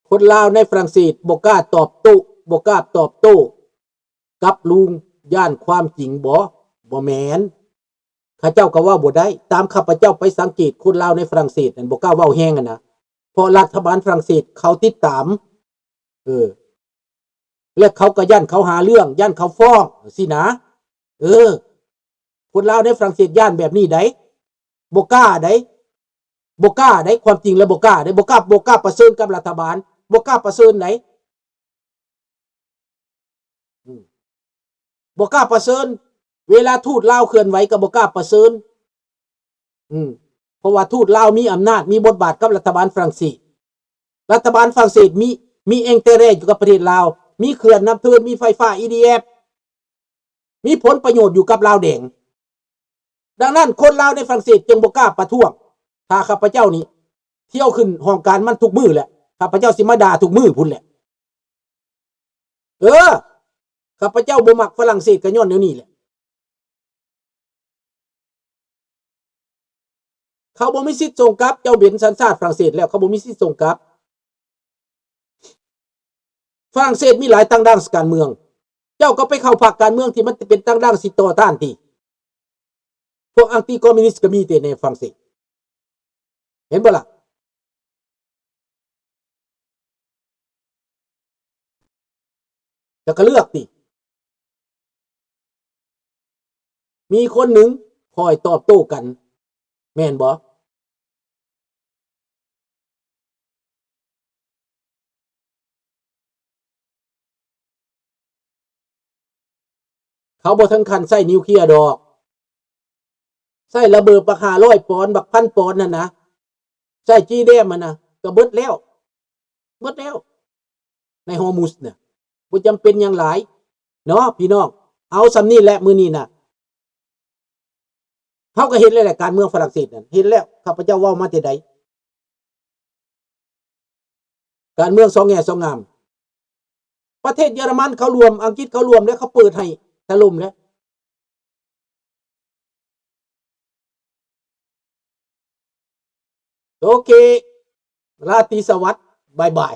คนลาวในฝรั่งเศสบ่กล้าตอบโต้กับลุงย่านความจริงบ่แม่นข้าเจ้าก็ว่าบ่ได้ตามข้าพเจ้าไปสังเกตคนลาวในฝรั่งเศสนั่นบ่กล้าเว้าแฮงอ่ะนะเพราะรัฐบาลฝรั่งเศสเขาติดตามและเขาก็ย่านเขาหาเรื่องย่านเขาฟ้องสินะคนลาวในฝรั่งเศสย่านแบบนี้ได้บ่กล้าได้ความจริงแล้วบ่กล้าได้บ่กล้าประเสริญกับรัฐบาลบ่กล้าประเสริญไหนบ่กล้าประเสริญเวลาทูตลาวเคลื่อนไหวก็บ่กล้าประเสริญเพราะว่าทูตลาวมีอำนาจมีบทบาทกับรัฐบาลฝรั่งเศสมีเองเตเรอยู่กับประเทศลาวมีเขื่อนน้ำเทินมีไฟฟ้า EDF มีผลประโยชน์อยู่กับลาวแดงดังนั้นคนลาวในฝรั่งเศสจึงบ่กล้าประท้วงถ้าข้าพเจ้านี่เที่ยวขึ้นห้องการมันทุกมื้อแหละข้าพเจ้าสิมาด่าทุกมื้อพุ่นแหละข้าพเจ้าบ่มักฝรั่งเศสก็ย้อนแนวนี้แหละเขาบ่มีสิทธิ์ส่งกลับเจ้าเป็นสัญชาติฝรั่งเศสแล้วเขาบ่มีสิทธิ์ส่งกลับฝรั่งเศสมีหลายตั้งด้านการเมืองเจ้าก็ไปเข้าพรรคการเมืองที่มันเป็นตั้งด้านสิต่อต้านที่พวกอังตี้คอมมิวนิสต์ก็มีแต่ในฝรั่งเศสเห็นบ่ล่ะแต่ก็เลือกติมีคนหนึ่งคอยตอบโต้กันแม่นบ่เขาบ่ถึงขั้นใช้นิวเคลียร์ดอกใช้ระเบิดบัก500ปอนด์บัก1,000ปอนด์นั่นนะใช้จีแดมมันนะก็เบิดแล้วในฮอร์มุซเนี่ยบ่จำเป็นอย่างหลายเนาะพี่น้องเอาซำนี้แหละมื้อนี้น่ะเฮาก็เห็นแล้วแหละการเมืองฝรั่งเศสนั่นเห็นแล้วข้าพเจ้าเว้ามาแต่ใดการเมืองสองแง่สองงามประเทศเยอรมันเขารวมอังกฤษเขารวมแล้วเขาเปิดให้ถล่มแล้วโอเคราตรีสวัสดิ์บ๊ายบาย